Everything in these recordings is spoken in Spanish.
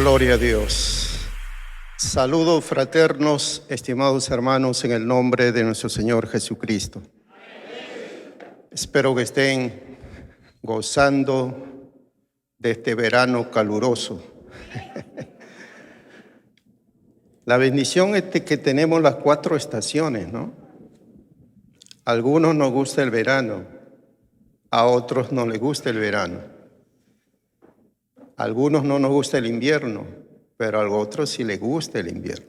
Gloria a Dios. Saludos fraternos, estimados hermanos, en el nombre de nuestro Señor Jesucristo. Espero que estén gozando de este verano caluroso. La bendición es que tenemos las 4 estaciones, ¿no? A algunos nos gusta el verano, a otros no les gusta el verano. A algunos no nos gusta el invierno, pero a otros sí les gusta el invierno.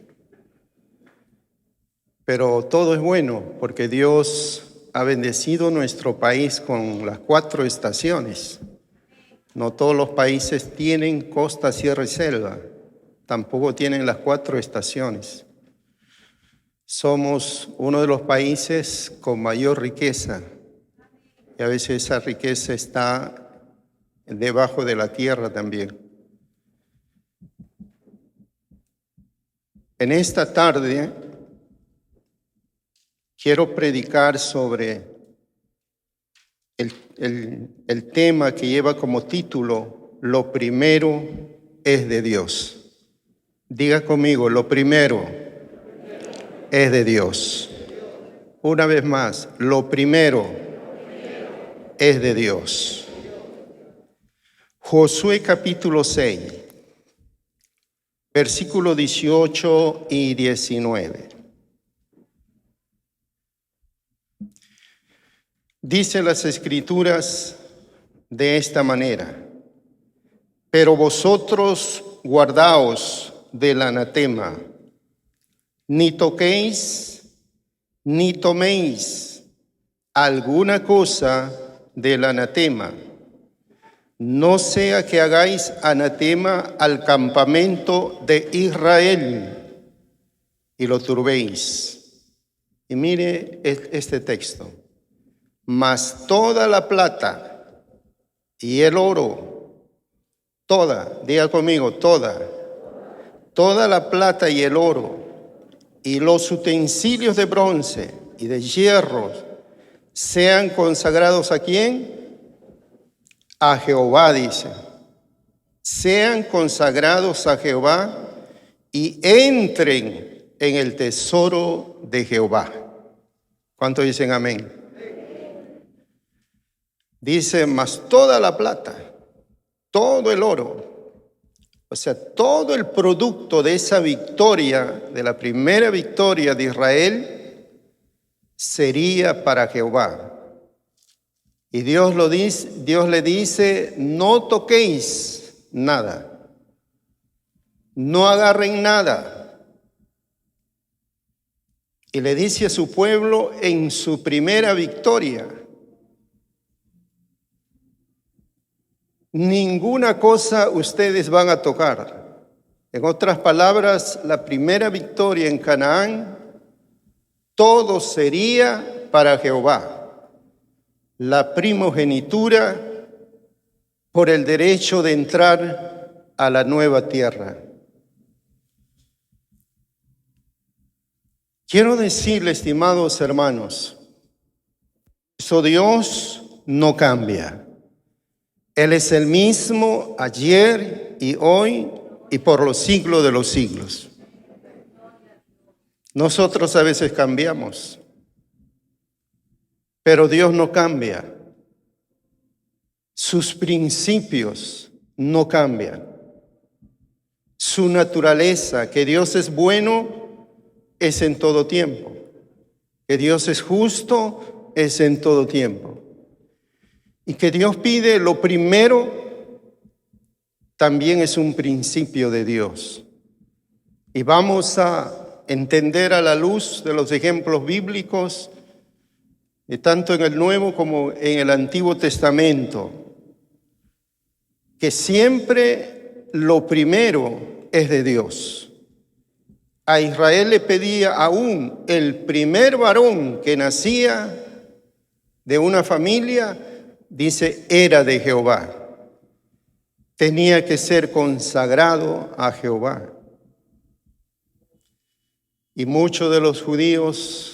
Pero todo es bueno porque Dios ha bendecido nuestro país con las 4 estaciones. No todos los países tienen costa, sierra y selva. Tampoco tienen las 4 estaciones. Somos uno de los países con mayor riqueza. Y a veces esa riqueza está debajo de la tierra también. En esta tarde quiero predicar sobre el tema que lleva como título: lo primero es de Dios. Diga conmigo, lo primero es de Dios. Una vez más, lo primero es de Dios. Josué capítulo 6, versículos 18 y 19. Dice las Escrituras de esta manera: pero vosotros guardaos del anatema, ni toquéis ni toméis alguna cosa del anatema. No sea que hagáis anatema al campamento de Israel y lo turbéis. Y mire este texto: mas toda la plata y el oro, diga conmigo, toda la plata y el oro, y los utensilios de bronce y de hierro, sean consagrados ¿a quién? A Jehová, dice. Sean consagrados a Jehová y entren en el tesoro de Jehová. ¿Cuántos dicen amén? Dice, mas toda la plata, todo el oro, o sea, todo el producto de esa victoria, de la primera victoria de Israel, sería para Jehová. Y Dios le dice, no toquéis nada, no agarren nada. Y le dice a su pueblo en su primera victoria: ninguna cosa ustedes van a tocar. En otras palabras, la primera victoria en Canaán, todo sería para Jehová. La primogenitura por el derecho de entrar a la nueva tierra. Quiero decirle, estimados hermanos, eso Dios no cambia. Él es el mismo ayer y hoy y por los siglos de los siglos. Nosotros a veces cambiamos, pero Dios no cambia. Sus principios no cambian. Su naturaleza, que Dios es bueno, es en todo tiempo. Que Dios es justo, es en todo tiempo. Y que Dios pide lo primero, también es un principio de Dios. Y vamos a entender a la luz de los ejemplos bíblicos, tanto en el Nuevo como en el Antiguo Testamento, que siempre lo primero es de Dios. A Israel le pedía aún el primer varón que nacía de una familia, dice, era de Jehová. Tenía que ser consagrado a Jehová. Y muchos de los judíos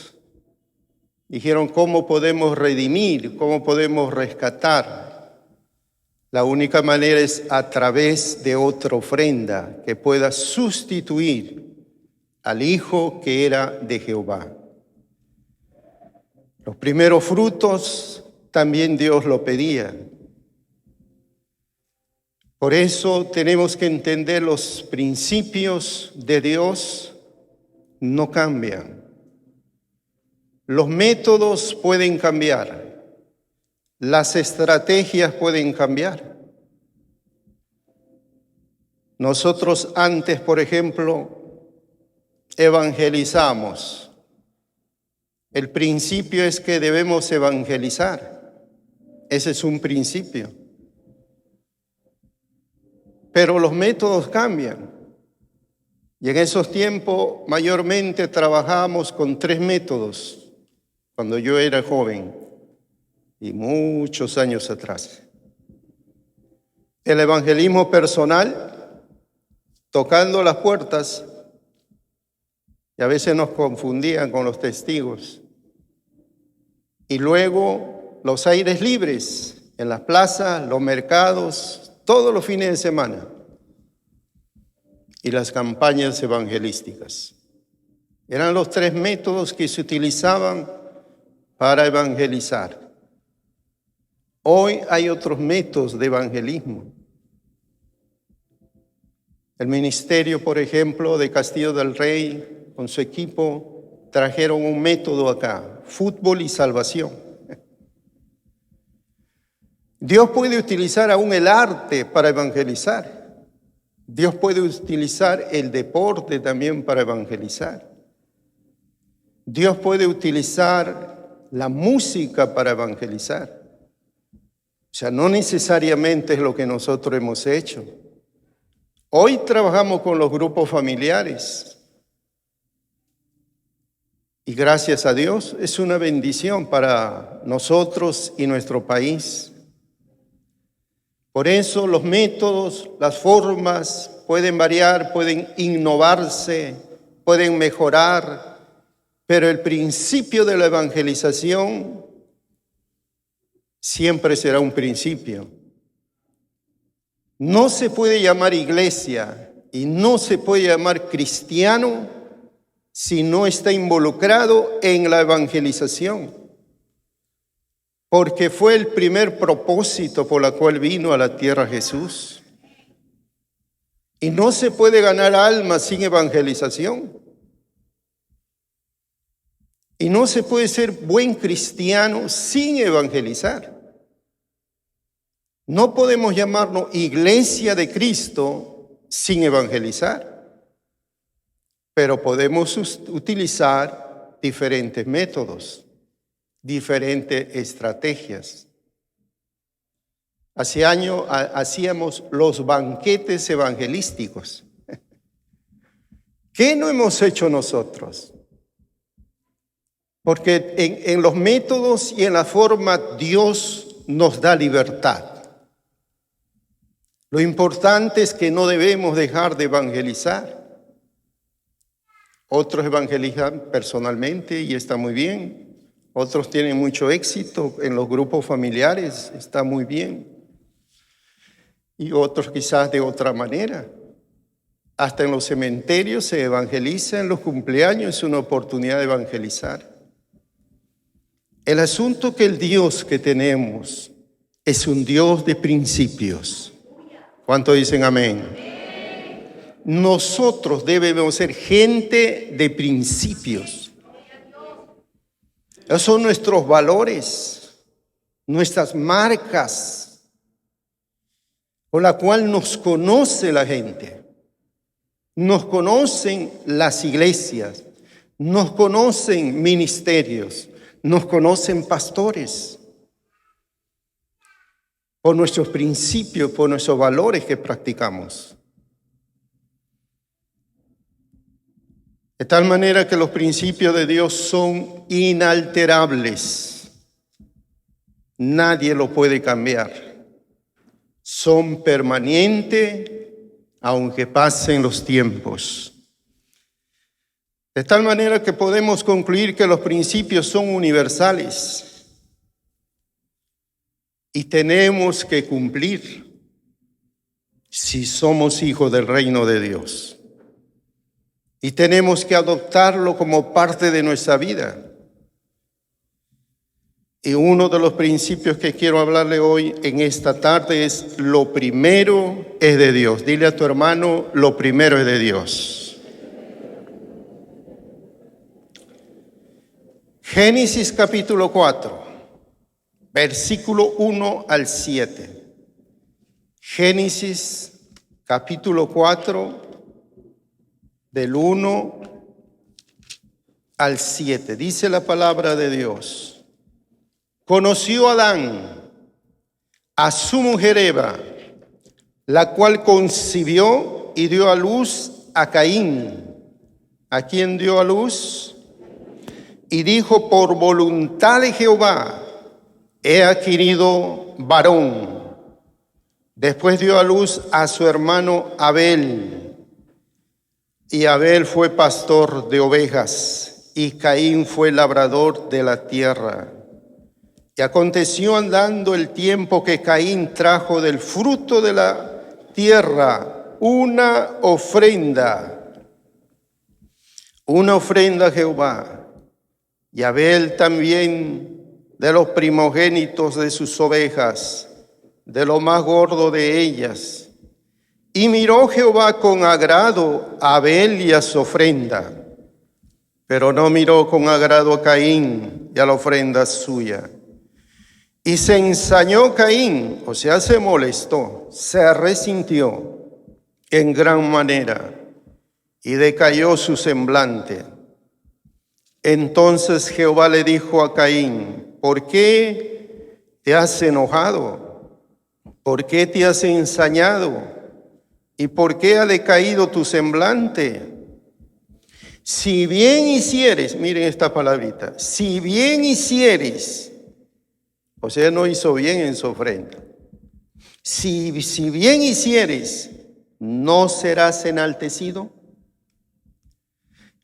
dijeron, ¿cómo podemos redimir? ¿Cómo podemos rescatar La única manera es a través de otra ofrenda que pueda sustituir al Hijo que era de Jehová. Los primeros frutos también Dios lo pedía. Por eso tenemos que entender los principios de Dios no cambian. Los métodos pueden cambiar. Las estrategias pueden cambiar. Nosotros antes, por ejemplo, evangelizamos. El principio es que debemos evangelizar. Ese es un principio. Pero los métodos cambian. Y en esos tiempos mayormente trabajamos con 3 métodos, cuando yo era joven y muchos años atrás. El evangelismo personal, tocando las puertas, y a veces nos confundían con los testigos. Y luego los aires libres, en las plazas, los mercados, todos los fines de semana. Y las campañas evangelísticas. Eran los 3 métodos que se utilizaban para evangelizar. Hoy hay otros métodos de evangelismo. El ministerio, por ejemplo, de Castillo del Rey, con su equipo, trajeron un método acá: fútbol y salvación. Dios puede utilizar aún el arte para evangelizar. Dios puede utilizar el deporte también para evangelizar. Dios puede utilizar la música para evangelizar. O sea, no necesariamente es lo que nosotros hemos hecho. Hoy trabajamos con los grupos familiares. Y gracias a Dios es una bendición para nosotros y nuestro país. Por eso los métodos, las formas pueden variar, pueden innovarse, pueden mejorar, pero el principio de la evangelización siempre será un principio. No se puede llamar iglesia y no se puede llamar cristiano si no está involucrado en la evangelización. Porque fue el primer propósito por el cual vino a la tierra Jesús. Y no se puede ganar almas sin evangelización. Y no se puede ser buen cristiano sin evangelizar. No podemos llamarnos iglesia de Cristo sin evangelizar. Pero podemos utilizar diferentes métodos, diferentes estrategias. Hace años hacíamos los banquetes evangelísticos. ¿Qué no hemos hecho nosotros? Porque en los métodos y en la forma Dios nos da libertad. Lo importante es que no debemos dejar de evangelizar. Otros evangelizan personalmente y está muy bien. Otros tienen mucho éxito en los grupos familiares, está muy bien. Y otros quizás de otra manera. Hasta en los cementerios se evangeliza, en los cumpleaños es una oportunidad de evangelizar. El asunto que el Dios que tenemos es un Dios de principios. ¿Cuántos dicen amén? Nosotros debemos ser gente de principios. Esos son nuestros valores, nuestras marcas, con la cual nos conoce la gente. Nos conocen las iglesias, nos conocen ministerios, nos conocen pastores. Por nuestros principios, por nuestros valores que practicamos. De tal manera que los principios de Dios son inalterables. Nadie lo puede cambiar. Son permanentes aunque pasen los tiempos. De tal manera que podemos concluir que los principios son universales y tenemos que cumplir si somos hijos del reino de Dios. Y tenemos que adoptarlo como parte de nuestra vida. Y uno de los principios que quiero hablarle hoy en esta tarde es: lo primero es de Dios. Dile a tu hermano: lo primero es de Dios. Génesis capítulo 4, versículo 1 al 7. Génesis capítulo 4, del 1 al 7. Dice la palabra de Dios: conoció Adán a su mujer Eva, la cual concibió y dio a luz a Caín. ¿A quién dio a luz? Y dijo: por voluntad de Jehová he adquirido varón. Después dio a luz a su hermano Abel. Y Abel fue pastor de ovejas, y Caín fue labrador de la tierra. Y aconteció andando el tiempo que Caín trajo del fruto de la tierra una ofrenda a Jehová. Y Abel también de los primogénitos de sus ovejas, de lo más gordo de ellas. Y miró Jehová con agrado a Abel y a su ofrenda, pero no miró con agrado a Caín y a la ofrenda suya. Y se ensañó Caín, o sea, se molestó, se resintió en gran manera y decayó su semblante. Entonces Jehová le dijo a Caín: ¿por qué te has enojado? ¿Por qué te has ensañado? ¿Y por qué ha decaído tu semblante? Si bien hicieres, miren esta palabrita, si bien hicieres, o sea, no hizo bien en su ofrenda. Si bien hicieres, ¿no serás enaltecido?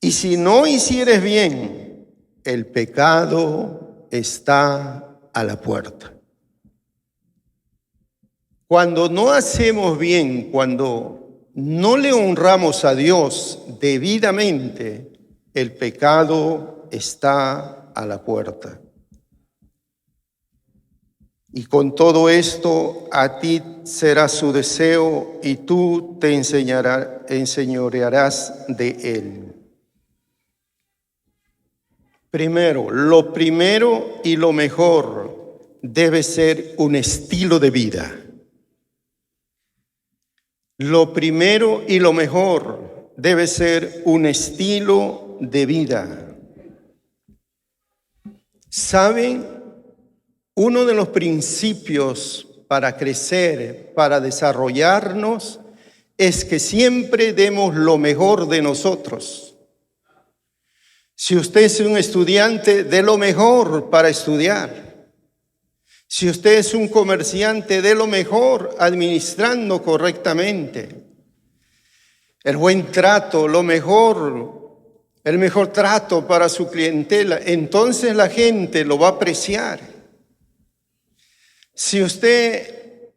Y si no hicieres bien, el pecado está a la puerta. Cuando no hacemos bien, cuando no le honramos a Dios debidamente, el pecado está a la puerta. Y con todo esto, a ti será su deseo y tú te enseñorearás de él. Primero, lo primero y lo mejor debe ser un estilo de vida. Lo primero y lo mejor debe ser un estilo de vida. ¿Saben? Uno de los principios para crecer, para desarrollarnos, es que siempre demos lo mejor de nosotros. Si usted es un estudiante, dé lo mejor para estudiar. Si usted es un comerciante, dé lo mejor administrando correctamente. El buen trato, el mejor trato para su clientela, entonces la gente lo va a apreciar. Si usted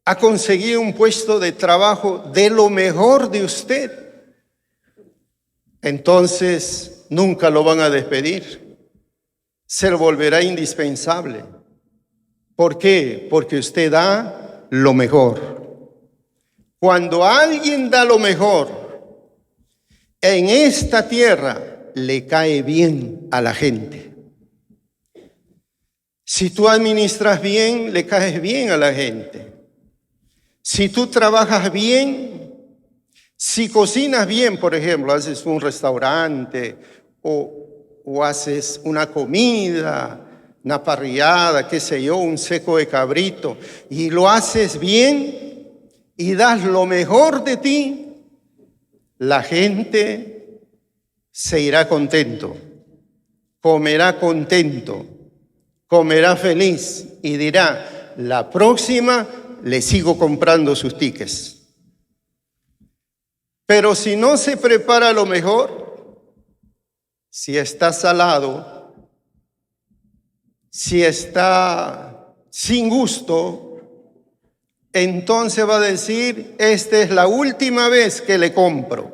ha conseguido un puesto de trabajo, dé lo mejor de usted, entonces nunca lo van a despedir. Se volverá indispensable. ¿Por qué? Porque usted da lo mejor. Cuando alguien da lo mejor, en esta tierra le cae bien a la gente. Si tú administras bien, le caes bien a la gente. Si tú trabajas bien, si cocinas bien, por ejemplo, haces un restaurante o haces una comida, una parrillada, qué sé yo, un seco de cabrito, y lo haces bien y das lo mejor de ti, la gente se irá contento, comerá contento, comerá feliz y dirá: la próxima le sigo comprando sus tickets. Pero si no se prepara lo mejor, si está salado, si está sin gusto, entonces va a decir, esta es la última vez que le compro.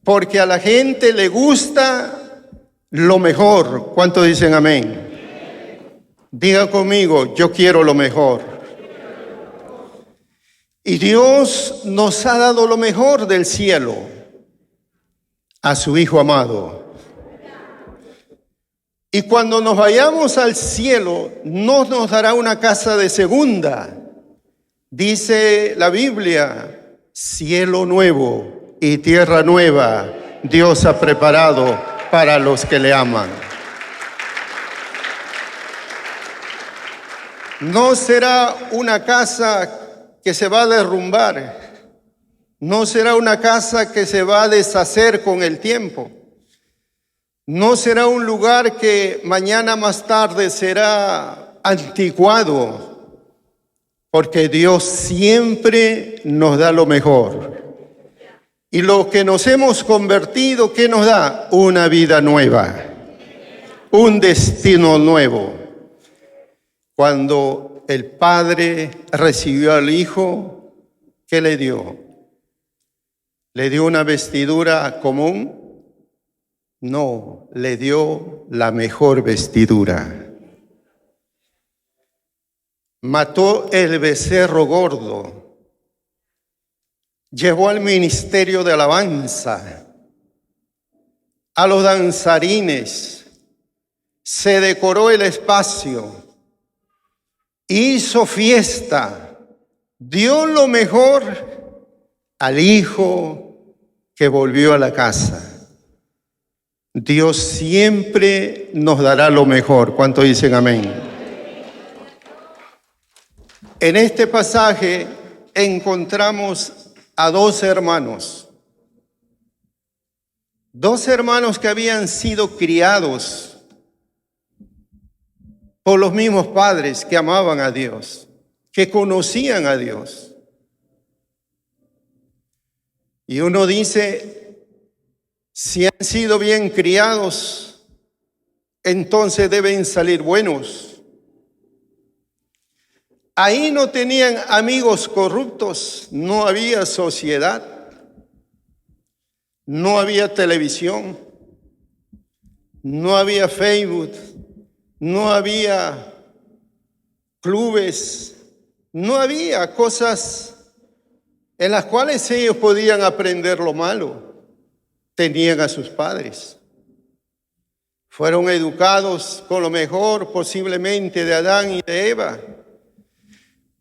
Porque a la gente le gusta lo mejor. ¿Cuántos dicen amén? Diga conmigo, yo quiero lo mejor. Y Dios nos ha dado lo mejor del cielo a su Hijo amado. Y cuando nos vayamos al cielo, no nos dará una casa de segunda. Dice la Biblia, cielo nuevo y tierra nueva, Dios ha preparado para los que le aman. No será una casa que se va a derrumbar, no será una casa que se va a deshacer con el tiempo, no será un lugar que mañana más tarde será anticuado, porque Dios siempre nos da lo mejor. Y lo que nos hemos convertido, ¿qué nos da? Una vida nueva, un destino nuevo. Cuando el Padre recibió al Hijo, ¿qué le dio? ¿Le dio una vestidura común? No, le dio la mejor vestidura. Mató el becerro gordo. Llevó al ministerio de alabanza, a los danzarines, se decoró el espacio, hizo fiesta, dio lo mejor al Hijo que volvió a la casa. Dios siempre nos dará lo mejor. ¿Cuántos dicen amén? En este pasaje encontramos a dos hermanos que habían sido criados por los mismos padres, que amaban a Dios, que conocían a Dios. Y uno dice, si han sido bien criados, entonces deben salir buenos. Ahí no tenían amigos corruptos, no había sociedad, no había televisión, no había Facebook, no había clubes, no había cosas en las cuales ellos podían aprender lo malo. Tenían a sus padres. Fueron educados con lo mejor posiblemente de Adán y de Eva.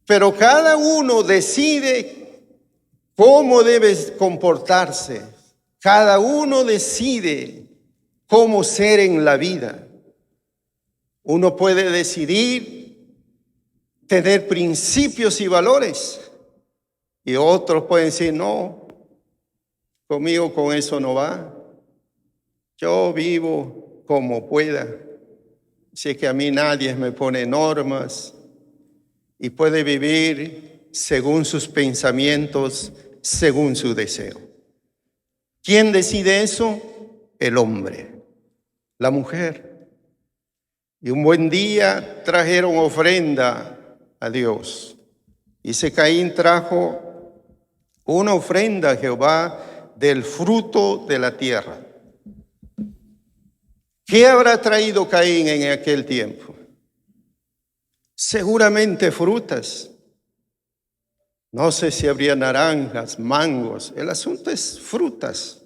Pero cada uno decide cómo debe comportarse. Cada uno decide cómo ser en la vida. Uno puede decidir tener principios y valores. Y otros pueden decir, no, conmigo con eso no va. Yo vivo como pueda. Sé que a mí nadie me pone normas. Y puede vivir según sus pensamientos, según su deseo. ¿Quién decide eso? El hombre, la mujer. Y un buen día trajeron ofrenda a Dios. Dice Caín trajo una ofrenda a Jehová del fruto de la tierra. ¿Qué habrá traído Caín en aquel tiempo? Seguramente frutas. No sé si habría naranjas, mangos. El asunto es frutas,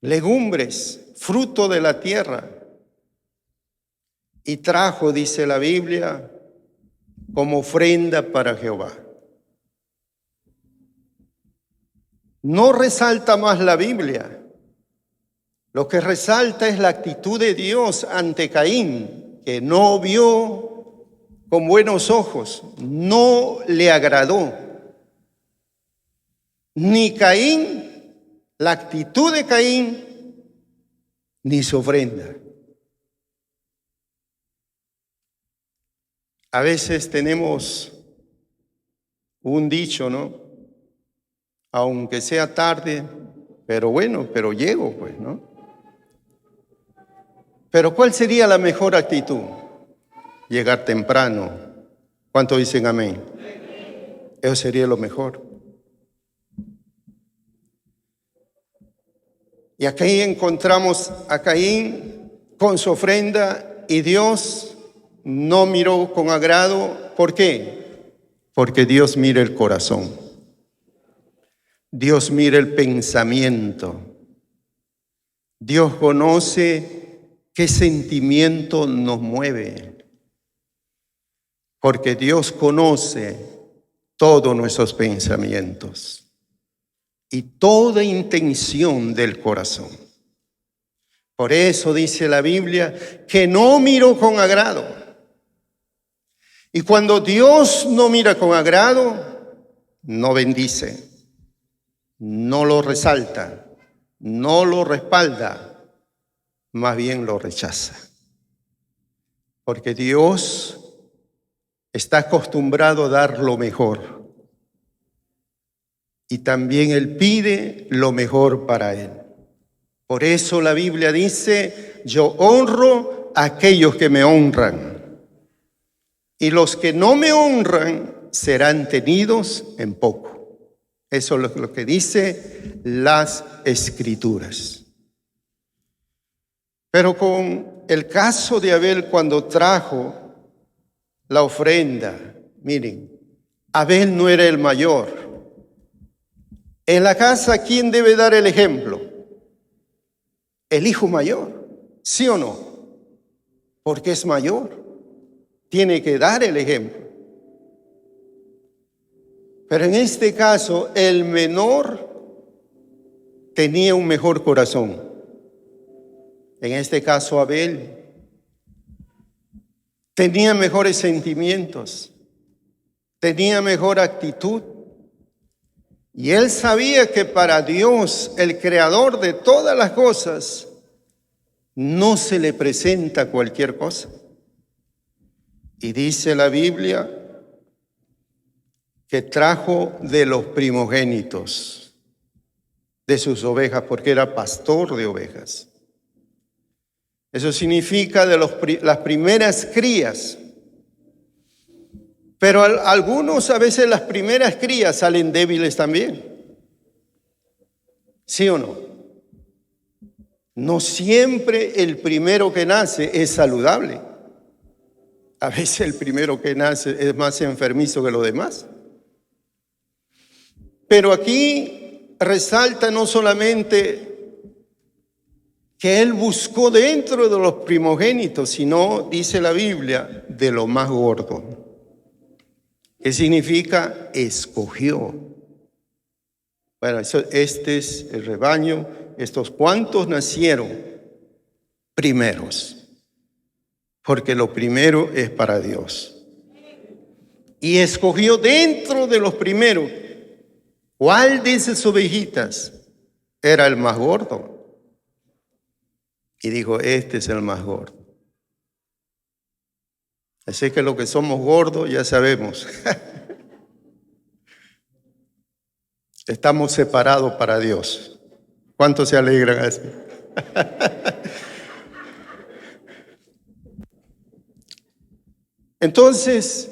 legumbres, fruto de la tierra. Y trajo, dice la Biblia, como ofrenda para Jehová. No resalta más la Biblia. Lo que resalta es la actitud de Dios ante Caín, que no vio con buenos ojos, no le agradó. Ni Caín, la actitud de Caín, ni su ofrenda. A veces tenemos un dicho, ¿no? Aunque sea tarde, pero bueno, pero llego, pues, ¿no? Pero ¿cuál sería la mejor actitud? llegar temprano. ¿Cuántos dicen amén? Eso sería lo mejor. Y aquí encontramos a Caín con su ofrenda y Dios no miró con agrado. ¿Por qué? Porque Dios mira el corazón. Dios mira el pensamiento. Dios conoce qué sentimiento nos mueve. Porque Dios conoce todos nuestros pensamientos y toda intención del corazón. Por eso dice la Biblia que no miró con agrado. Y cuando Dios no mira con agrado, no bendice, no lo resalta, no lo respalda, más bien lo rechaza. Porque Dios está acostumbrado a dar lo mejor. Y también Él pide lo mejor para Él. Por eso la Biblia dice, yo honro a aquellos que me honran. Y los que no me honran serán tenidos en poco. Eso es lo que dice las Escrituras. Pero con el caso de Abel cuando trajo la ofrenda, miren, Abel no era el mayor. En la casa, ¿quién debe dar el ejemplo? El hijo mayor, ¿sí o no? Porque es mayor, tiene que dar el ejemplo. Pero en este caso, el menor tenía un mejor corazón. En este caso, Abel tenía mejores sentimientos, tenía mejor actitud. Y él sabía que para Dios, el creador de todas las cosas, no se le presenta cualquier cosa. Y dice la Biblia que trajo de los primogénitos de sus ovejas, porque era pastor de ovejas. Eso significa de las primeras crías. Pero algunos a veces las primeras crías salen débiles también. ¿Sí o no? No siempre el primero que nace es saludable. A veces el primero que nace es más enfermizo que los demás. Pero aquí resalta no solamente que él buscó dentro de los primogénitos, sino, dice la Biblia, de lo más gordo. ¿Qué significa? Escogió. Bueno, este es el rebaño. Estos cuantos nacieron primeros, porque lo primero es para Dios. Y escogió dentro de los primeros, ¿cuál de esas ovejitas era el más gordo? Y dijo, este es el más gordo. Así que los que somos gordos ya sabemos. Estamos separados para Dios. ¿Cuántos se alegran así? Entonces,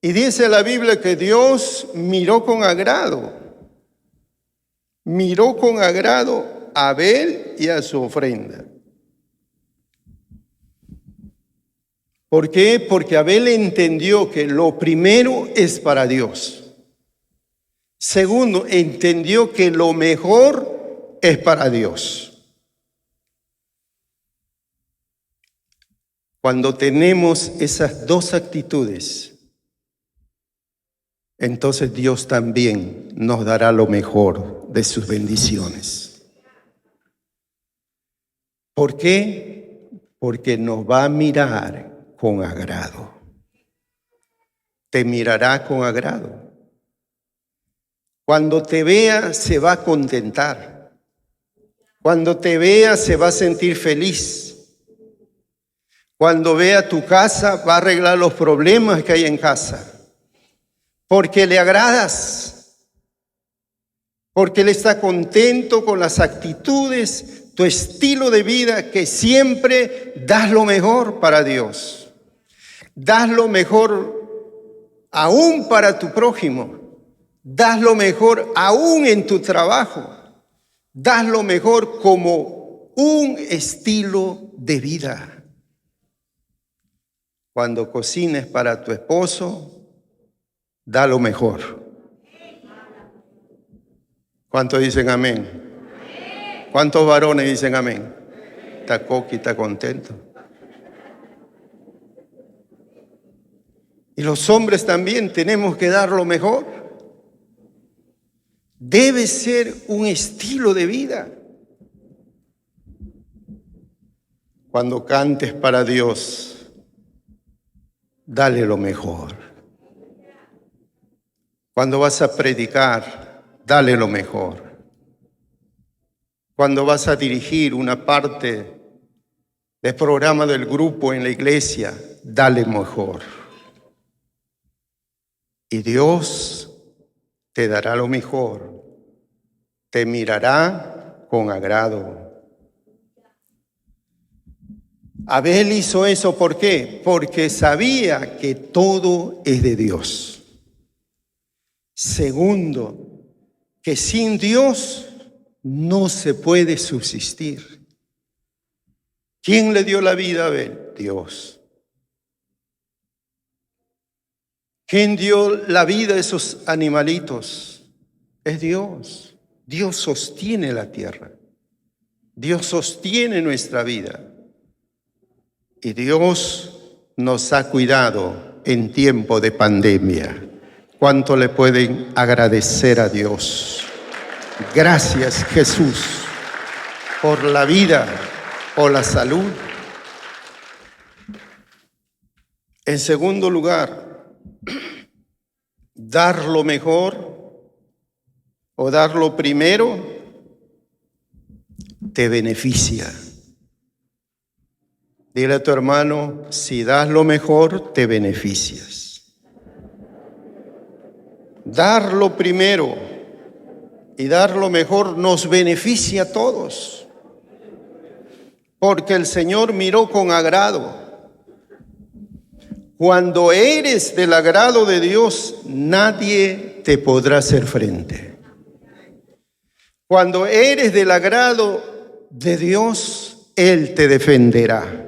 y dice la Biblia que Dios miró con agrado a Abel y a su ofrenda. ¿Por qué? Porque Abel entendió que lo primero es para Dios. Segundo, entendió que lo mejor es para Dios. Cuando tenemos esas dos actitudes, entonces Dios también nos dará lo mejor de sus bendiciones. ¿Por qué? Porque nos va a mirar con agrado. Te mirará con agrado. Cuando te vea, se va a contentar. Cuando te vea, se va a sentir feliz. Cuando vea tu casa, va a arreglar los problemas que hay en casa. Porque le agradas. Porque Él está contento con las actitudes, tu estilo de vida, que siempre das lo mejor para Dios. das lo mejor aún para tu prójimo, das lo mejor aún en tu trabajo, das lo mejor como un estilo de vida. Cuando cocines para tu esposo, da lo mejor. ¿Cuántos dicen amén? ¿Cuántos varones dicen amén? Está Coqui, está contento. Y los hombres también tenemos que dar lo mejor. Debe ser un estilo de vida. Cuando cantes para Dios, dale lo mejor. Cuando vas a predicar, dale lo mejor. Cuando vas a dirigir una parte del programa del grupo en la iglesia, dale mejor. Y Dios te dará lo mejor, te mirará con agrado. Abel hizo eso, ¿por qué? Porque sabía que todo es de Dios. Segundo, que sin Dios no se puede subsistir. ¿Quién le dio la vida a Abel? Dios. ¿Quién dio la vida a esos animalitos? Es Dios. Dios sostiene la tierra. Dios sostiene nuestra vida. Y Dios nos ha cuidado en tiempo de pandemia. ¿Cuánto le pueden agradecer a Dios? Gracias, Jesús, por la vida, por la salud. En segundo lugar, dar lo mejor o dar lo primero te beneficia. Dile a tu hermano, si das lo mejor, te beneficias. Dar lo primero y dar lo mejor nos beneficia a todos. Porque el Señor miró con agrado. Cuando eres del agrado de Dios, nadie te podrá hacer frente. Cuando eres del agrado de Dios, Él te defenderá.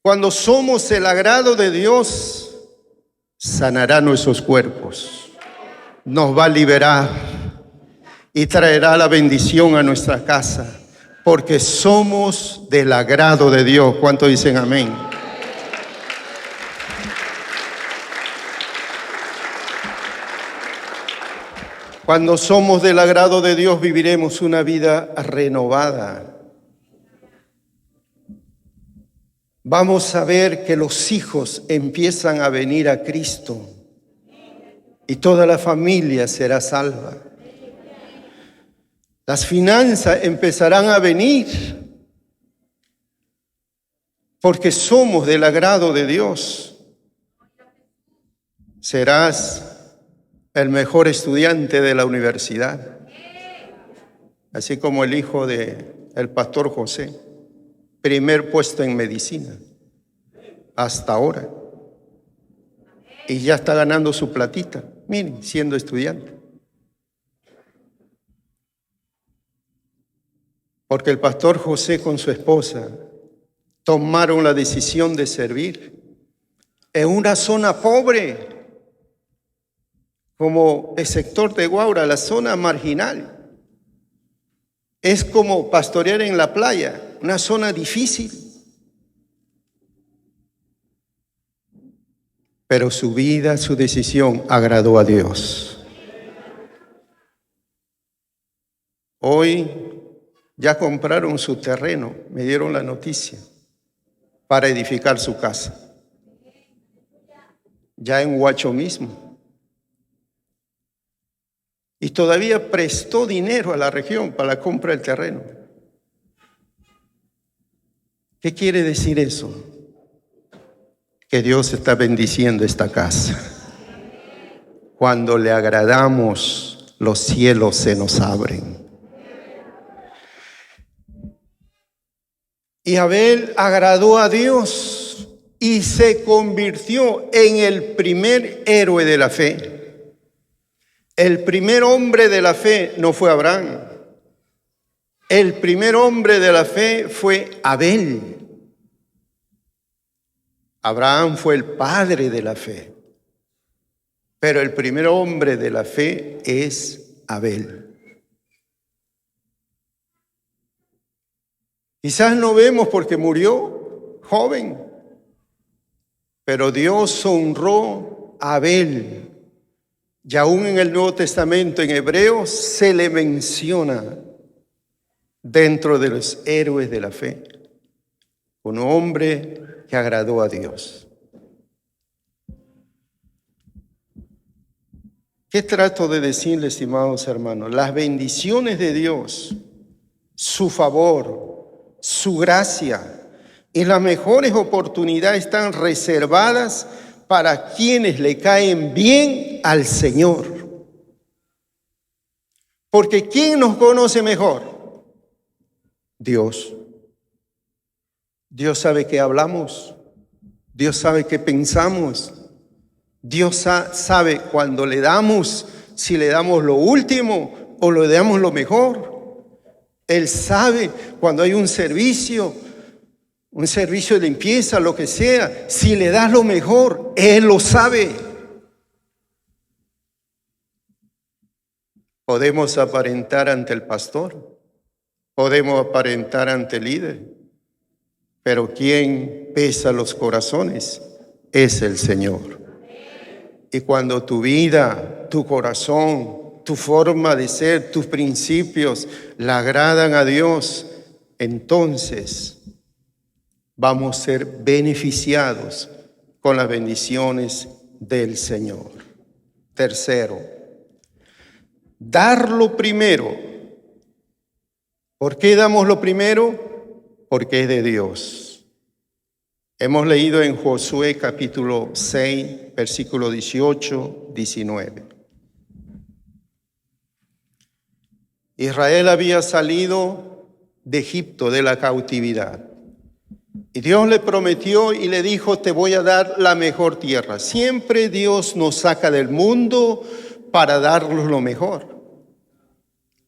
Cuando somos el agrado de Dios, sanará nuestros cuerpos, nos va a liberar y traerá la bendición a nuestra casa, porque somos del agrado de Dios. ¿Cuántos dicen amén? Cuando somos del agrado de Dios, viviremos una vida renovada. Vamos a ver que los hijos empiezan a venir a Cristo y toda la familia será salva. Las finanzas empezarán a venir porque somos del agrado de Dios. Serás el mejor estudiante de la universidad, así como el hijo del pastor José. Primer puesto en medicina, hasta ahora. Y ya está ganando su platita, miren, siendo estudiante. Porque el pastor José con su esposa tomaron la decisión de servir en una zona pobre, como el sector de Guaura, la zona marginal. Es como pastorear en la playa, una zona difícil. Pero su vida, su decisión agradó a Dios. Hoy ya compraron su terreno, me dieron la noticia, para edificar su casa. Ya en Huacho mismo. Y todavía prestó dinero a la región para la compra del terreno. ¿Qué quiere decir eso? Que Dios está bendiciendo esta casa. Cuando le agradamos, los cielos se nos abren. Y Abel agradó a Dios y se convirtió en el primer héroe de la fe. El primer hombre de la fe no fue Abraham. El primer hombre de la fe fue Abel. Abraham fue el padre de la fe, pero el primer hombre de la fe es Abel. Quizás no vemos porque murió joven, pero Dios honró a Abel. Y aún en el Nuevo Testamento, en Hebreos, se le menciona dentro de los héroes de la fe, un hombre que agradó a Dios. ¿Qué trato de decirle, estimados hermanos? Las bendiciones de Dios, su favor, su gracia y las mejores oportunidades están reservadas para quienes le caen bien al Señor. Porque ¿quién nos conoce mejor? Dios. Dios sabe qué hablamos, Dios sabe qué pensamos, Dios sabe cuando le damos, si le damos lo último o le damos lo mejor. Él sabe cuando hay un servicio de limpieza, lo que sea, si le das lo mejor, Él lo sabe. Podemos aparentar ante el pastor, podemos aparentar ante el líder, pero quien pesa los corazones es el Señor. Y cuando tu vida, tu corazón, tu forma de ser, tus principios le agradan a Dios, entonces vamos a ser beneficiados con las bendiciones del Señor. Tercero, dar lo primero. ¿Por qué damos lo primero? Porque es de Dios. Hemos leído en Josué capítulo 6, versículo 18, 19. Israel había salido de Egipto, de la cautividad. Y Dios le prometió y le dijo, te voy a dar la mejor tierra. Siempre Dios nos saca del mundo para darnos lo mejor.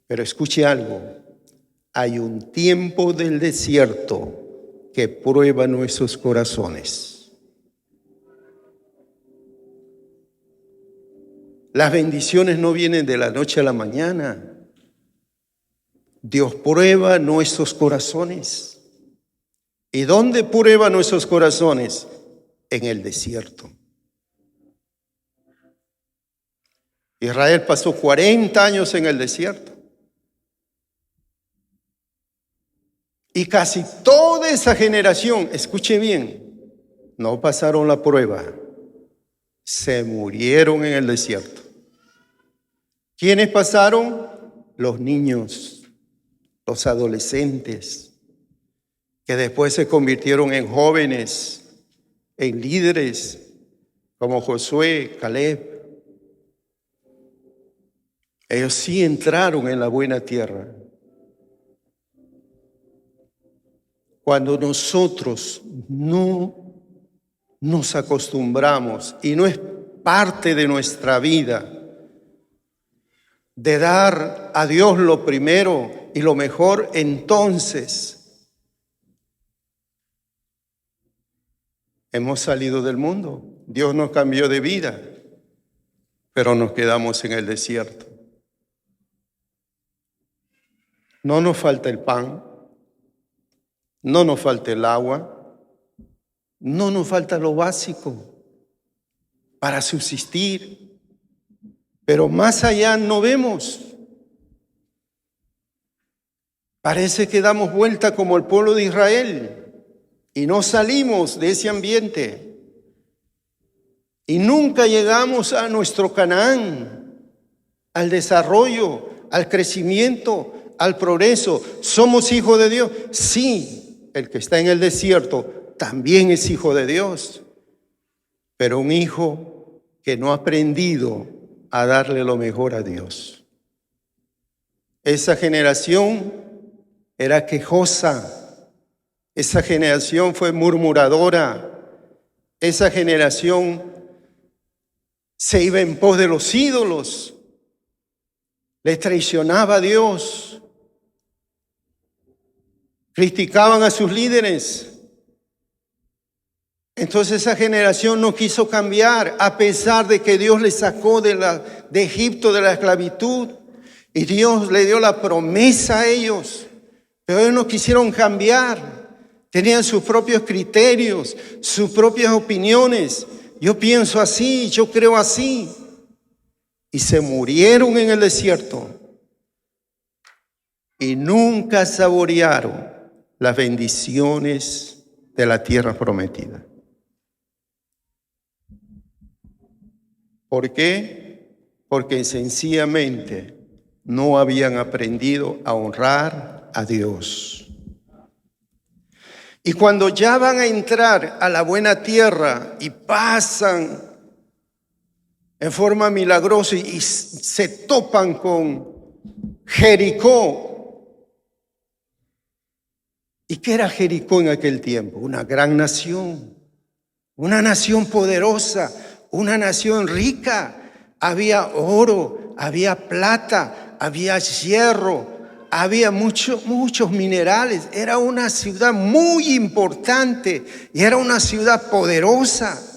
Pero escuche algo. Hay un tiempo del desierto que prueba nuestros corazones. Las bendiciones no vienen de la noche a la mañana. Dios prueba nuestros corazones. ¿Y dónde prueba nuestros corazones? En el desierto. Israel pasó 40 años en el desierto. Y casi toda esa generación, escuche bien, no pasaron la prueba. Se murieron en el desierto. ¿Quiénes pasaron? Los niños, los adolescentes, que después se convirtieron en jóvenes, en líderes, como Josué, Caleb. Ellos sí entraron en la buena tierra. Cuando nosotros no nos acostumbramos y no es parte de nuestra vida de dar a Dios lo primero y lo mejor, entonces hemos salido del mundo. Dios nos cambió de vida, pero nos quedamos en el desierto. No nos falta el pan. No nos falta el agua, no nos falta lo básico para subsistir, pero más allá no vemos. Parece que damos vuelta como el pueblo de Israel y no salimos de ese ambiente y nunca llegamos a nuestro Canaán, al desarrollo, al crecimiento, al progreso. ¿Somos hijos de Dios? Sí. El que está en el desierto también es hijo de Dios, pero un hijo que no ha aprendido a darle lo mejor a Dios. Esa generación era quejosa, esa generación fue murmuradora, esa generación se iba en pos de los ídolos, les traicionaba a Dios, criticaban a sus líderes. Entonces esa generación no quiso cambiar, a pesar de que Dios les sacó de Egipto, de la esclavitud, y Dios le dio la promesa a ellos, pero ellos no quisieron cambiar. Tenían sus propios criterios, sus propias opiniones. Yo pienso así, yo creo así. Y se murieron en el desierto y nunca saborearon las bendiciones de la tierra prometida. ¿Por qué? Porque sencillamente no habían aprendido a honrar a Dios. Y cuando ya van a entrar a la buena tierra y pasan en forma milagrosa y se topan con Jericó. ¿Y qué era Jericó en aquel tiempo? Una gran nación, una nación poderosa, una nación rica. Había oro, había plata, había hierro, había muchos minerales. Era una ciudad muy importante y era una ciudad poderosa.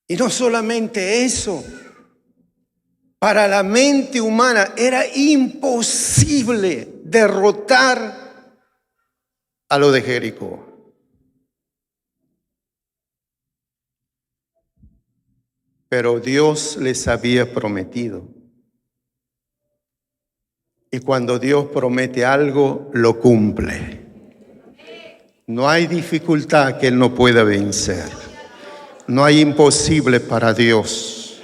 Y no solamente eso, para la mente humana era imposible derrotar a lo de Jericó. Pero Dios les había prometido. Y cuando Dios promete algo, lo cumple. No hay dificultad que Él no pueda vencer. No hay imposible para Dios.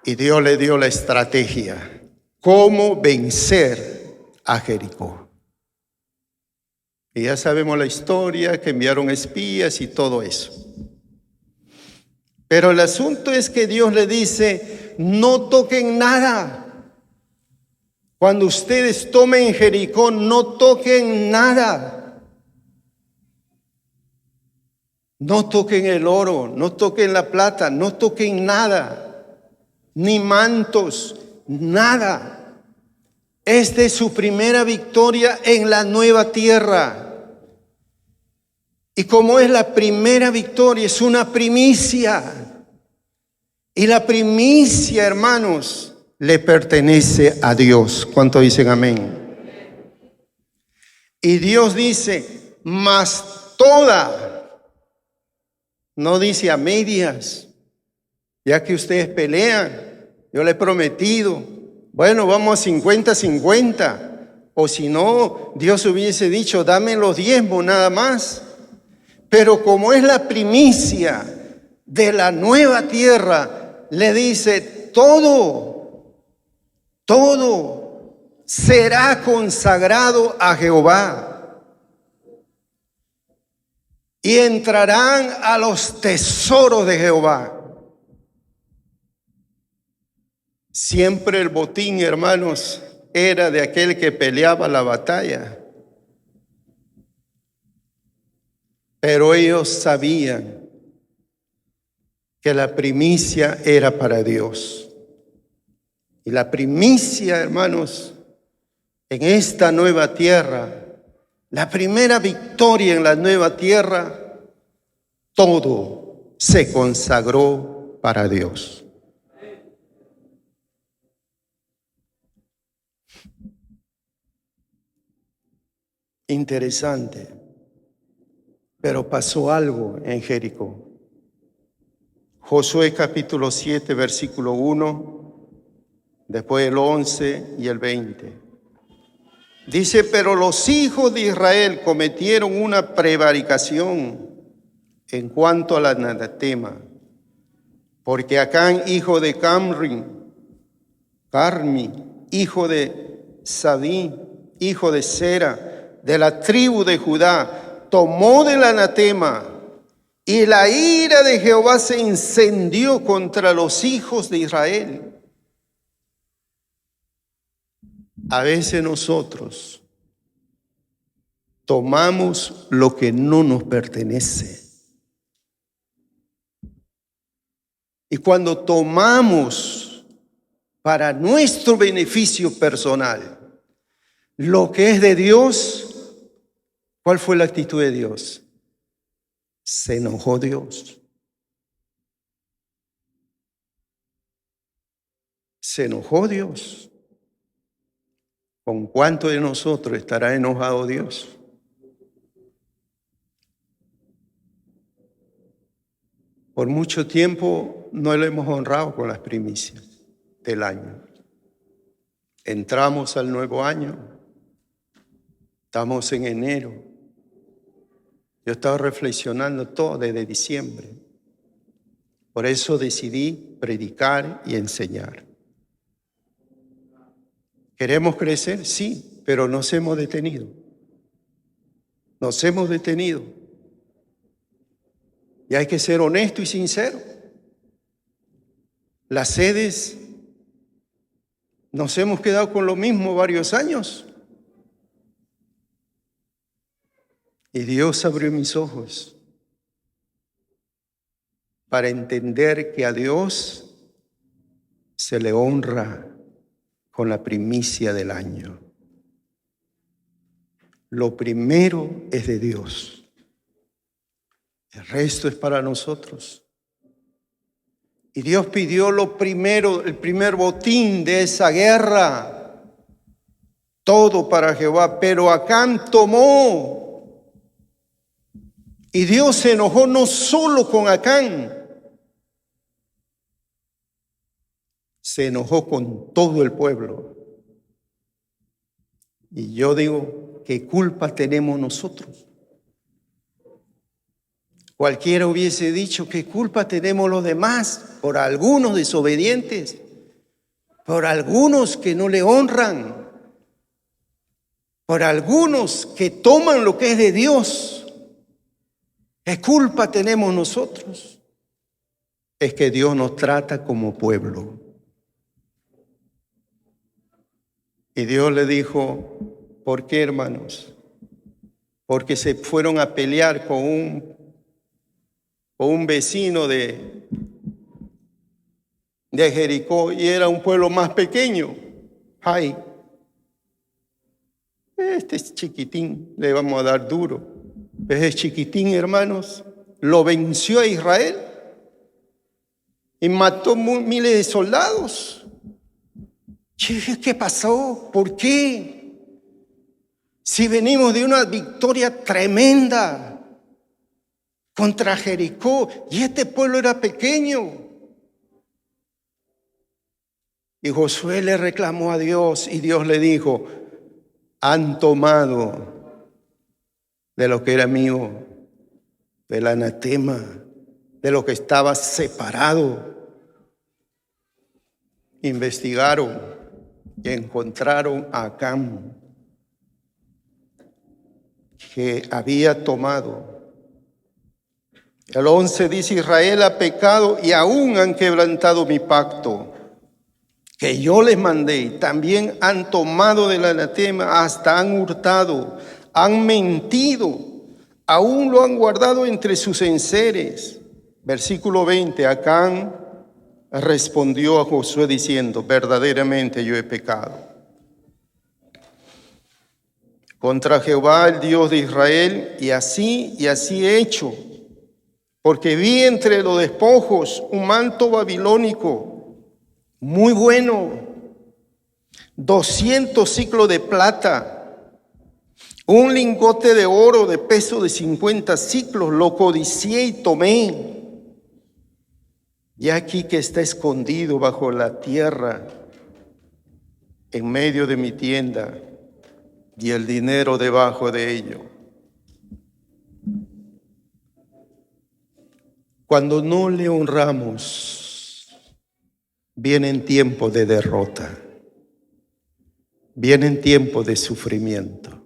Y Dios le dio la estrategia. ¿Cómo vencer a Jericó? Y ya sabemos la historia, que enviaron espías y todo eso. Pero el asunto es que Dios le dice, no toquen nada. Cuando ustedes tomen Jericó, no toquen nada. No toquen el oro, no toquen la plata, no toquen nada, ni mantos, nada. Esta es su primera victoria en la nueva tierra. Y como es la primera victoria, es una primicia. Y la primicia, hermanos, le pertenece a Dios. ¿Cuánto dicen amén? Y Dios dice, mas toda. No dice a medias, ya que ustedes pelean, yo le he prometido, bueno, vamos a 50-50, o si no, Dios hubiese dicho, dame los diezmos nada más. Pero como es la primicia de la nueva tierra, le dice, todo será consagrado a Jehová. Y entrarán a los tesoros de Jehová. Siempre el botín, hermanos, era de aquel que peleaba la batalla. Pero ellos sabían que la primicia era para Dios. Y la primicia, hermanos, en esta nueva tierra, la primera victoria en la nueva tierra, todo se consagró para Dios. Interesante, pero pasó algo en Jericó. Josué capítulo 7, versículo 1, después el 11 y el 20. Dice, pero los hijos de Israel cometieron una prevaricación en cuanto al anatema, porque Acán, hijo de Carmi, hijo de Sadí, hijo de Sera, de la tribu de Judá, tomó del anatema, y la ira de Jehová se encendió contra los hijos de Israel. A veces nosotros tomamos lo que no nos pertenece. Y cuando tomamos para nuestro beneficio personal lo que es de Dios, ¿cuál fue la actitud de Dios? Se enojó Dios. Se enojó Dios. ¿Con cuánto de nosotros estará enojado Dios? Por mucho tiempo no lo hemos honrado con las primicias del año. Entramos al nuevo año, estamos en enero. Yo estaba reflexionando todo desde diciembre. Por eso decidí predicar y enseñar. ¿Queremos crecer? Sí, pero nos hemos detenido. Nos hemos detenido. Y hay que ser honesto y sincero. Las sedes, nos hemos quedado con lo mismo varios años. Y Dios abrió mis ojos para entender que a Dios se le honra con la primicia del año. Lo primero es de Dios. El resto es para nosotros. Y Dios pidió lo primero, el primer botín de esa guerra. Todo para Jehová. Pero Acán tomó. Y Dios se enojó no solo con Acán. Se enojó con todo el pueblo. Y yo digo, ¿qué culpa tenemos nosotros? Cualquiera hubiese dicho, ¿qué culpa tenemos los demás por algunos desobedientes? Por algunos que no le honran, por algunos que toman lo que es de Dios. ¿Qué culpa tenemos nosotros? Es que Dios nos trata como pueblo. Y Dios le dijo, ¿por qué, hermanos? Porque se fueron a pelear con un vecino de Jericó y era un pueblo más pequeño. Ay, este es chiquitín, le vamos a dar duro. Ese chiquitín, hermanos, lo venció a Israel y mató miles de soldados. ¿Qué pasó? ¿Por qué? Si venimos de una victoria tremenda contra Jericó y este pueblo era pequeño. Y Josué le reclamó a Dios y Dios le dijo, han tomado de lo que era mío, del anatema, de lo que estaba separado. Investigaron y encontraron a Acán, que había tomado. El 11 dice, Israel ha pecado y aún han quebrantado mi pacto que yo les mandé. Y también han tomado del anatema, hasta han hurtado, han mentido, aún lo han guardado entre sus enseres. Versículo 20, Acán respondió a Josué diciendo, verdaderamente yo he pecado contra Jehová, el Dios de Israel, y así he hecho, porque vi entre los despojos un manto babilónico muy bueno, 200 siclos de plata, un lingote de oro de peso de 50 siclos, lo codicié y tomé. Y aquí que está escondido bajo la tierra, en medio de mi tienda, y el dinero debajo de ello. Cuando no le honramos, vienen tiempos de derrota, vienen tiempos de sufrimiento,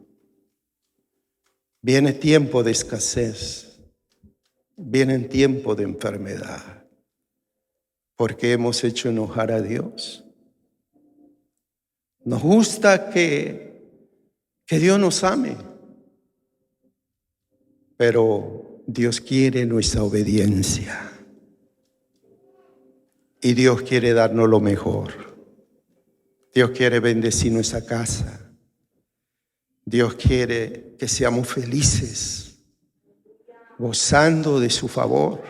viene tiempo de escasez, vienen tiempos de enfermedad. Porque hemos hecho enojar a Dios. Nos gusta que Dios nos ame. pero Dios quiere nuestra obediencia. Y Dios quiere darnos lo mejor. Dios quiere bendecir nuestra casa. Dios quiere que seamos felices, gozando de su favor.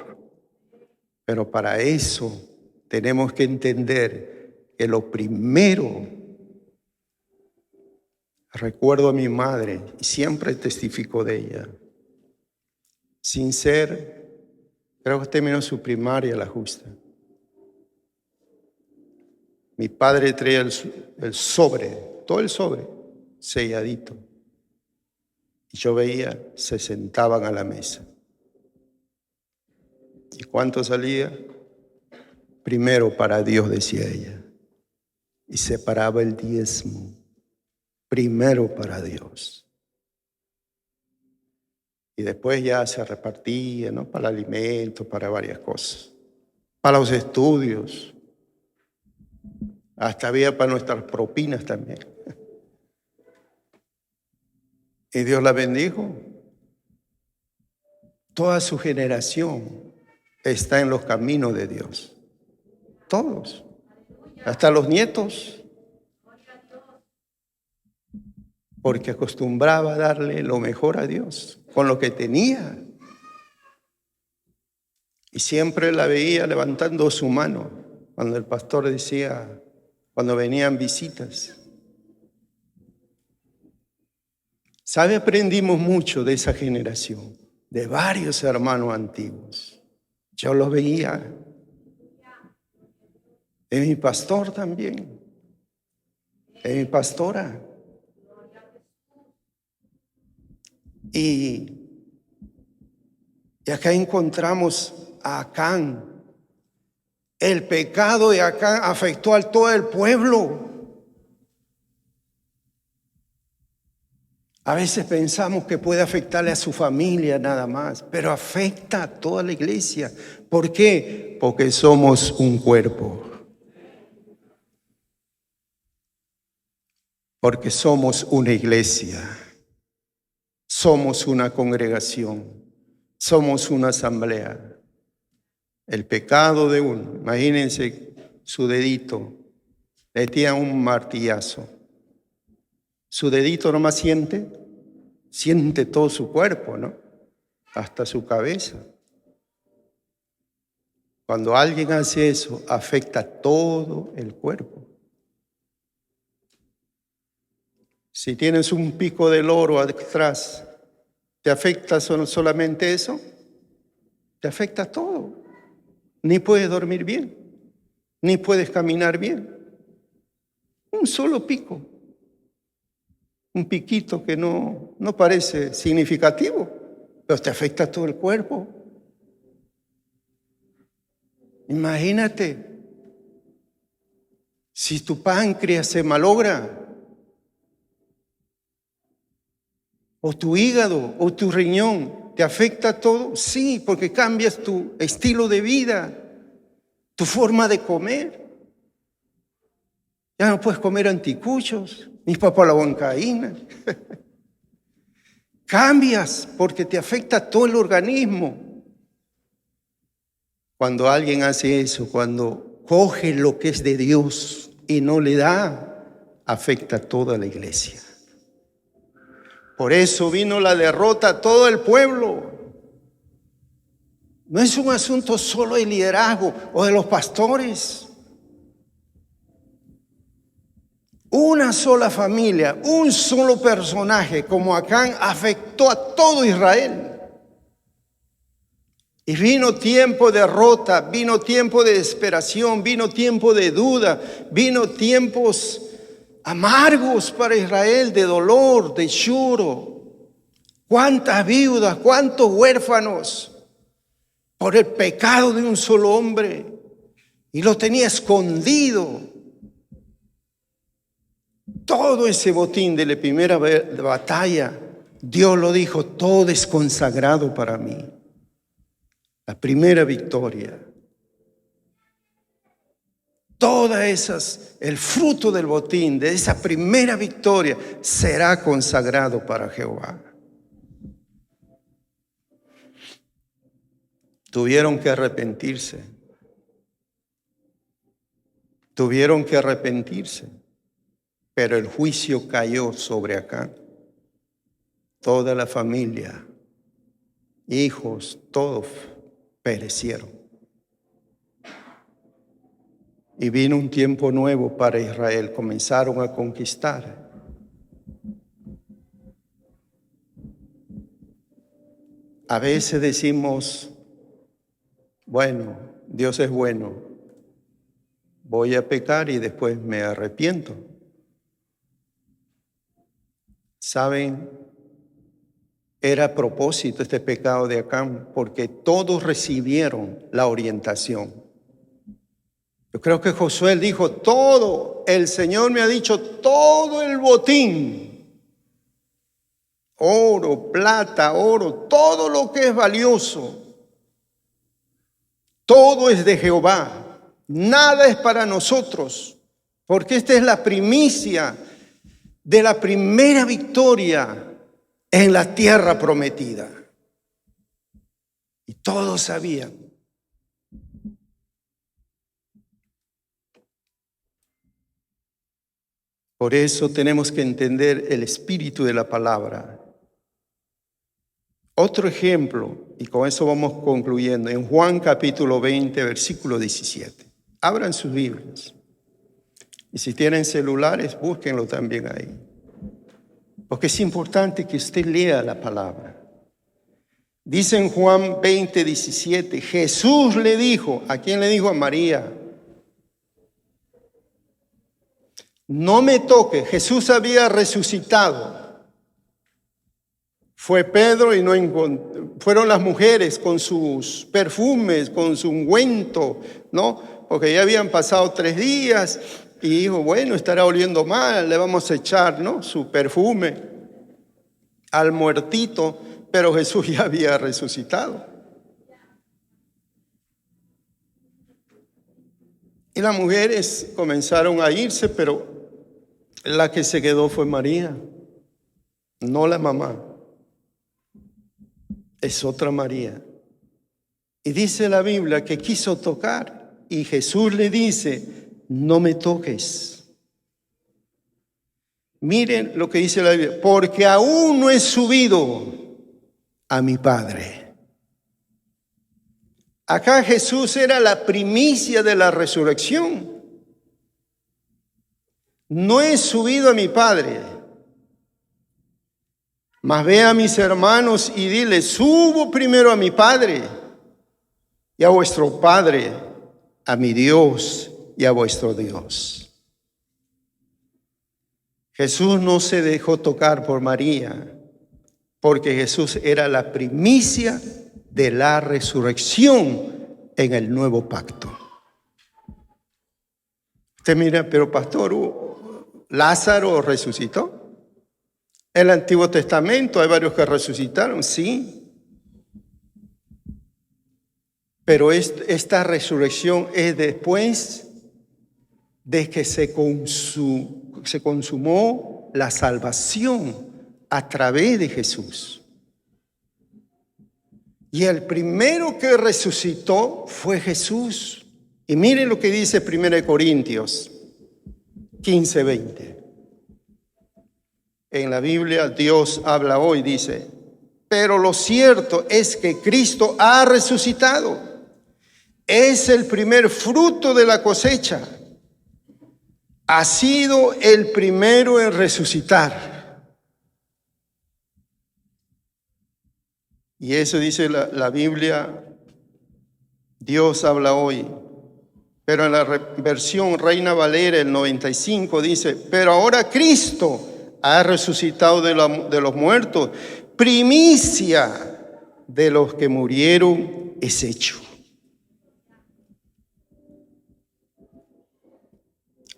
Pero para eso tenemos que entender que lo primero, recuerdo a mi madre, y siempre testifico de ella, sin ser, creo que terminó su primaria la justa. Mi padre traía el sobre, todo el sobre, selladito. Y yo veía, se sentaban a la mesa. ¿Y cuánto salía? Primero para Dios, decía ella. Y separaba el diezmo. Primero para Dios. Y después ya se repartía, ¿no? Para el alimento, para varias cosas. Para los estudios. Hasta había para nuestras propinas también. Y Dios la bendijo. Toda su generación está en los caminos de Dios. Todos. Hasta los nietos. Porque acostumbraba a darle lo mejor a Dios con lo que tenía. Y siempre la veía levantando su mano cuando el pastor decía, cuando venían visitas. ¿Sabe? Aprendimos mucho de esa generación, de varios hermanos antiguos. Yo los veía. De mi pastor también. De mi pastora. Y acá encontramos a Acán. El pecado de Acán afectó a todo el pueblo. A veces pensamos que puede afectarle a su familia nada más, pero afecta a toda la iglesia. ¿Por qué? Porque somos un cuerpo. Porque somos una iglesia. Somos una congregación. Somos una asamblea. El pecado de uno, imagínense su dedito, le tira un martillazo. Su dedito nomás siente todo su cuerpo, ¿no? Hasta su cabeza. Cuando alguien hace eso, afecta todo el cuerpo. Si tienes un pico de loro atrás, ¿te afecta solamente eso? Te afecta todo. Ni puedes dormir bien, ni puedes caminar bien. Un solo pico. Un piquito que no parece significativo, pero te afecta todo el cuerpo. Imagínate, si tu páncreas se malogra, o tu hígado, o tu riñón, ¿te afecta todo? Sí, porque cambias tu estilo de vida, tu forma de comer. Ya no puedes comer anticuchos, ni papalahuancaína. Cambias porque te afecta todo el organismo. Cuando alguien hace eso, cuando coge lo que es de Dios y no le da, afecta a toda la iglesia. Por eso vino la derrota a todo el pueblo. No es un asunto solo de liderazgo o de los pastores. Una sola familia, un solo personaje como Acán afectó a todo Israel. Y vino tiempo de derrota, vino tiempo de desesperación, vino tiempo de duda, vino tiempos amargos para Israel, de dolor, de lloro. ¿Cuántas viudas, cuántos huérfanos por el pecado de un solo hombre? Y lo tenía escondido. Todo ese botín de la primera batalla, Dios lo dijo, todo es consagrado para mí. La primera victoria. Todas esas, el fruto del botín de esa primera victoria será consagrado para Jehová. Tuvieron que arrepentirse. Tuvieron que arrepentirse. Pero el juicio cayó sobre Acán. Toda la familia, hijos, todos perecieron. Y vino un tiempo nuevo para Israel. Comenzaron a conquistar. A veces decimos, bueno, Dios es bueno, voy a pecar y después me arrepiento. ¿Saben? Era a propósito este pecado de Acán, porque todos recibieron la orientación. Yo creo que Josué dijo, todo, el Señor me ha dicho, todo el botín, oro, plata, oro, todo lo que es valioso, todo es de Jehová, nada es para nosotros, porque esta es la primicia de la primera victoria en la tierra prometida. Y todos sabían. Por eso tenemos que entender el espíritu de la palabra. Otro ejemplo, y con eso vamos concluyendo, en Juan capítulo 20, versículo 17. Abran sus Biblias. Y si tienen celulares, búsquenlo también ahí. Porque es importante que usted lea la palabra. Dice en Juan 20, 17, Jesús le dijo, ¿a quién le dijo? A María. No me toque. Jesús había resucitado. Fue Pedro y fueron las mujeres con sus perfumes, con su ungüento, ¿no? Porque ya habían pasado 3 días y dijo, bueno, estará oliendo mal, le vamos a echar, ¿no? Su perfume al muertito, pero Jesús ya había resucitado. Y las mujeres comenzaron a irse, pero la que se quedó fue María, no la mamá. Es otra María. Y dice la Biblia que quiso tocar y Jesús le dice, no me toques. Miren lo que dice la Biblia, porque aún no he subido a mi Padre. Acá Jesús era la primicia de la resurrección. No he subido a mi Padre, mas ve a mis hermanos y dile, subo primero a mi Padre y a vuestro Padre, a mi Dios y a vuestro Dios. Jesús no se dejó tocar por María, porque Jesús era la primicia de la resurrección en el nuevo pacto. Usted mira, pero pastor, ¿Lázaro resucitó? En el Antiguo Testamento hay varios que resucitaron, sí. Pero esta resurrección es después de que se consumó la salvación a través de Jesús. Y el primero que resucitó fue Jesús. Y miren lo que dice 1 Corintios 15, 20. En la Biblia Dios habla hoy, dice, pero lo cierto es que Cristo ha resucitado. Es el primer fruto de la cosecha. Ha sido el primero en resucitar. Y eso dice la Biblia, Dios habla hoy. Pero en la versión Reina Valera, el 95, dice, pero ahora Cristo ha resucitado de los muertos, primicia de los que murieron es hecho.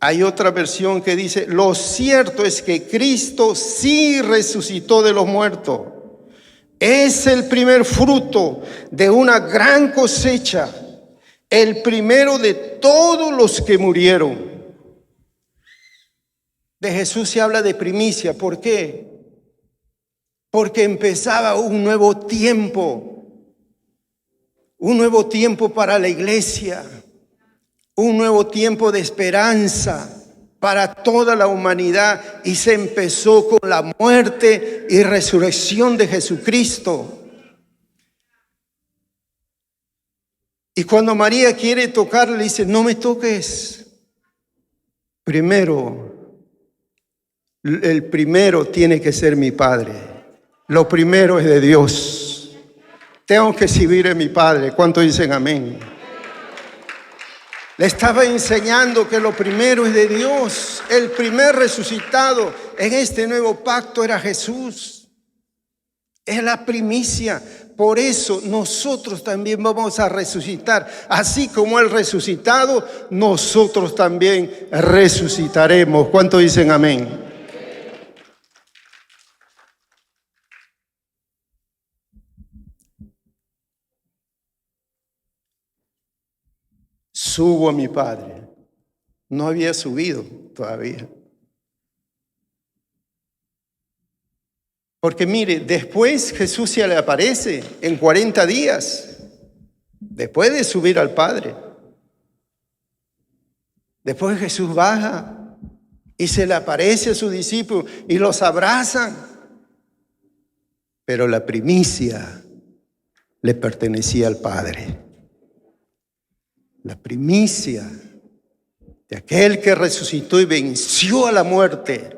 Hay otra versión que dice, lo cierto es que Cristo sí resucitó de los muertos. Es el primer fruto de una gran cosecha, el primero de todos los que murieron. De Jesús se habla de primicia. ¿Por qué? Porque empezaba un nuevo tiempo. un nuevo tiempo para la iglesia, un nuevo tiempo de esperanza para toda la humanidad, y se empezó con la muerte y resurrección de Jesucristo. Y cuando María quiere tocarle, le dice: no me toques. Primero, el primero tiene que ser mi Padre. Lo primero es de Dios. Tengo que servir a mi Padre. ¿Cuántos dicen amén? Le estaba enseñando que lo primero es de Dios. El primer resucitado en este nuevo pacto era Jesús. Es la primicia. Por eso nosotros también vamos a resucitar. Así como Él resucitado, nosotros también resucitaremos. ¿Cuántos dicen amén? Subo a mi Padre. No había subido todavía. Porque mire, después Jesús se le aparece en 40 días, después de subir al Padre. Después Jesús baja y se le aparece a sus discípulos y los abrazan. Pero la primicia le pertenecía al Padre. La primicia de aquel que resucitó y venció a la muerte.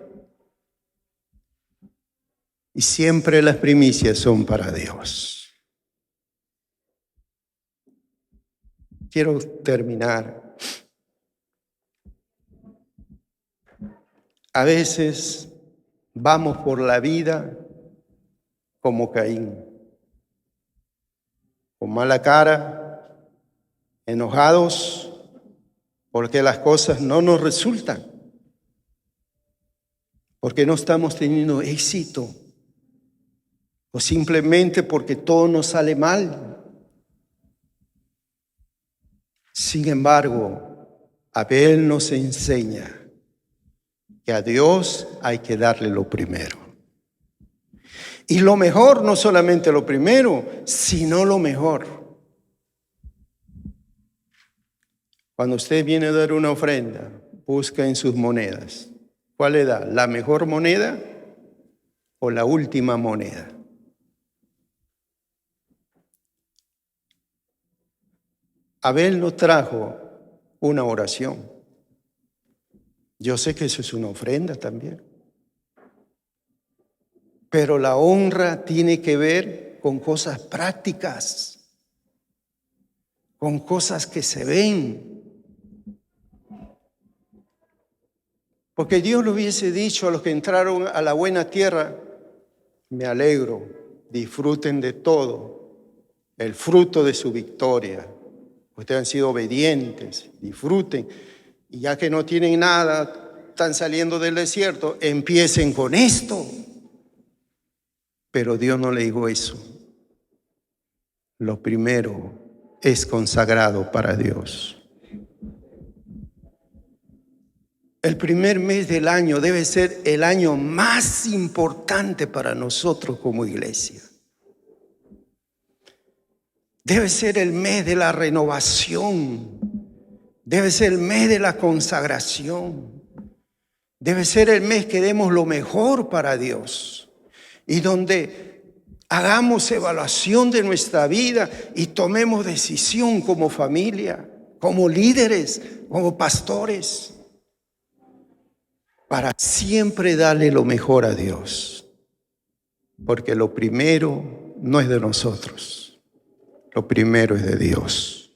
Y siempre las primicias son para Dios. Quiero terminar. A veces vamos por la vida como Caín, con mala cara, enojados porque las cosas no nos resultan, porque no estamos teniendo éxito, o simplemente porque todo nos sale mal. Sin embargo, Abel nos enseña que a Dios hay que darle lo primero. Y lo mejor, no solamente lo primero, sino lo mejor. Cuando usted viene a dar una ofrenda, busca en sus monedas. ¿Cuál le da? ¿La mejor moneda o la última moneda? Abel no trajo una oración. Yo sé que eso es una ofrenda también. Pero la honra tiene que ver con cosas prácticas, con cosas que se ven. Porque Dios le hubiese dicho a los que entraron a la buena tierra: me alegro, disfruten de todo, el fruto de su victoria. Ustedes han sido obedientes, disfruten. Y ya que no tienen nada, están saliendo del desierto, empiecen con esto. Pero Dios no le dijo eso. Lo primero es consagrado para Dios. El primer mes del año debe ser el año más importante para nosotros como iglesia. Debe ser el mes de la renovación. Debe ser el mes de la consagración. Debe ser el mes que demos lo mejor para Dios. Y donde hagamos evaluación de nuestra vida y tomemos decisión como familia, como líderes, como pastores, para siempre darle lo mejor a Dios. Porque lo primero no es de nosotros, lo primero es de Dios.